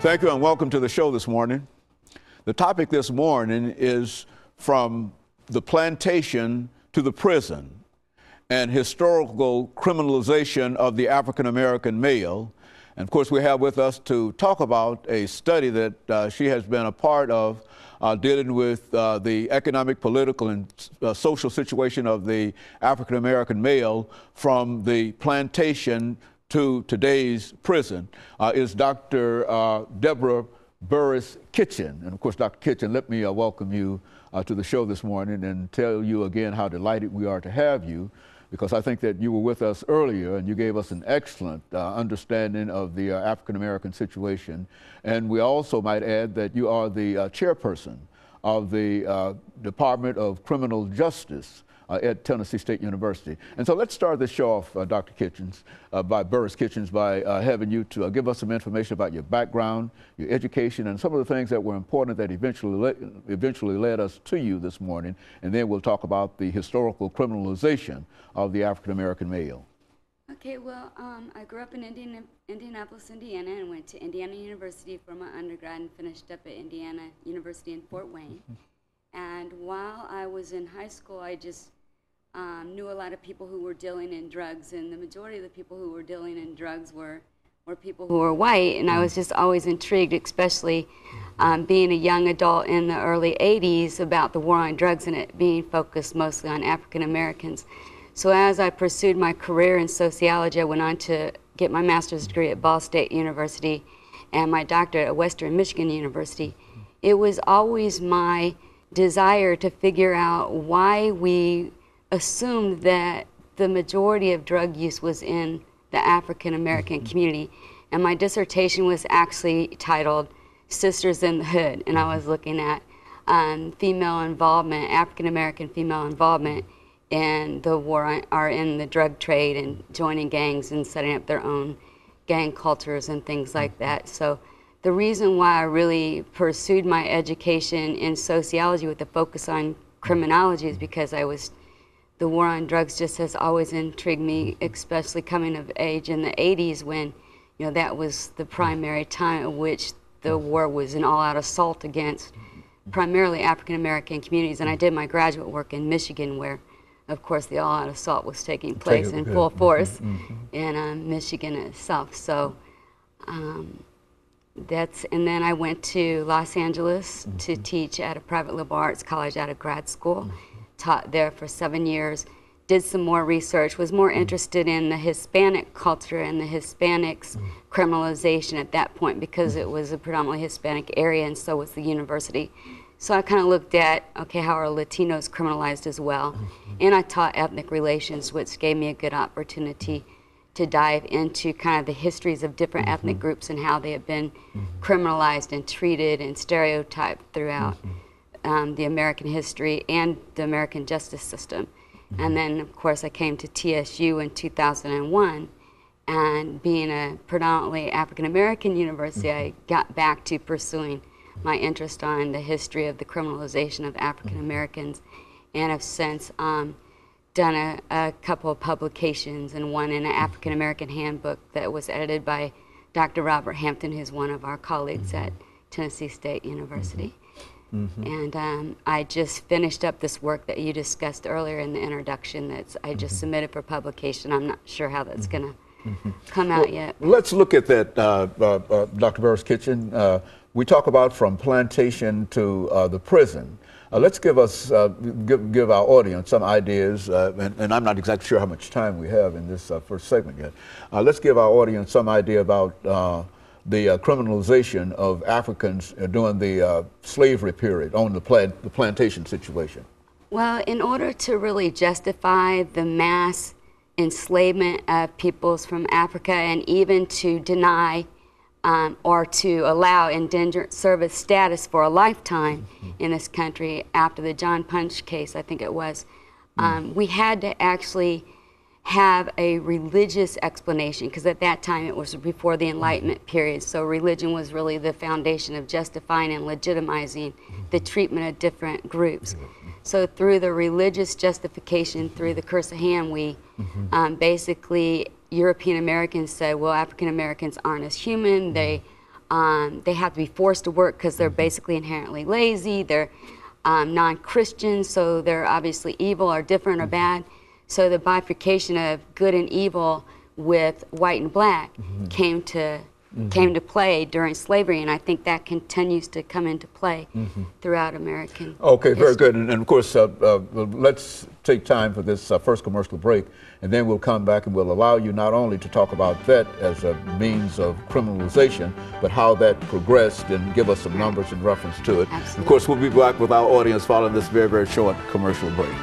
Thank you and welcome to the show this morning. The topic this morning is from the plantation to the prison and historical criminalization of the African American male. And of course, we have with us to talk about a study that she has been a part of dealing with the economic, political, and social situation of the African American male from the plantation to today's prison is Dr. DBurris-Kitchen. And of course, Dr. Kitchen, let me welcome you to the show this morning and tell you again how delighted we are to have you, because I think that you were with us earlier and you gave us an excellent understanding of the African American situation. And we also might add that you are the chairperson of the Department of Criminal Justice at Tennessee State University. And so let's start this show off, Dr. Burris-Kitchen, by having you to give us some information about your background, your education, and some of the things that were important that eventually led us to you this morning. And then we'll talk about the historical criminalization of the African American male. Okay, well, I grew up in Indianapolis, Indiana, and went to Indiana University for my undergrad and finished up at Indiana University in Fort Wayne. And while I was in high school, I just knew a lot of people who were dealing in drugs, and the majority of the people who were dealing in drugs were people who were white, and I was just always intrigued, especially being a young adult in the early 80s, about the war on drugs and it being focused mostly on African Americans. So as I pursued my career in sociology, I went on to get my master's degree at Ball State University and my doctorate at Western Michigan University. It was always my desire to figure out why we assumed that the majority of drug use was in the African American community. And my dissertation was actually titled Sisters in the Hood, and I was looking at female involvement, African American female involvement in the war or in the drug trade and joining gangs and setting up their own gang cultures and things like that. So the reason why I really pursued my education in sociology with a focus on criminology is because the war on drugs just has always intrigued me, especially coming of age in the 80s when, you know, that was the primary time at which the war was an all-out assault against primarily African American communities. And I did my graduate work in Michigan where, of course, the all-out assault was taking place in full force in Michigan itself. So and then I went to Los Angeles to teach at a private liberal arts college out of grad school. Taught there for 7 years, did some more research, was more interested in the Hispanic culture and the Hispanics criminalization at that point because it was a predominantly Hispanic area and so was the university. So I kind of looked at, okay, how are Latinos criminalized as well? And I taught ethnic relations, which gave me a good opportunity to dive into kind of the histories of different ethnic groups and how they have been criminalized and treated and stereotyped throughout the American history and the American justice system. And then, of course, I came to TSU in 2001, and being a predominantly African-American university, I got back to pursuing my interest on the history of the criminalization of African-Americans, and have since done a couple of publications, and one in an African-American handbook that was edited by Dr. Robert Hampton, who's one of our colleagues at Tennessee State University. And I just finished up this work that you discussed earlier in the introduction that I just submitted for publication. I'm not sure how that's going to come out yet. Let's look at that, Dr. Burris-Kitchen. We talk about from plantation to the prison. Let's give our audience some ideas, and I'm not exactly sure how much time we have in this first segment yet. Let's give our audience some idea about the criminalization of Africans during the slavery period, on the plantation situation. Well, in order to really justify the mass enslavement of peoples from Africa, and even to deny or to allow indentured service status for a lifetime in this country after the John Punch case, I think it was, we had to actually have a religious explanation, because at that time it was before the Enlightenment period, so religion was really the foundation of justifying and legitimizing the treatment of different groups. So through the religious justification, through the curse of Ham, we basically, European Americans said, well, African Americans aren't as human, they they have to be forced to work because they're basically inherently lazy. They're non-Christian, so they're obviously evil or different or bad. So the bifurcation of good and evil with white and black came to play during slavery, and I think that continues to come into play throughout American Okay, very history. good. And of course, let's take time for this first commercial break, and then we'll come back and we'll allow you not only to talk about that as a means of criminalization, but how that progressed and give us some numbers in reference to it. Absolutely. Of course, we'll be back with our audience following this very, very short commercial break.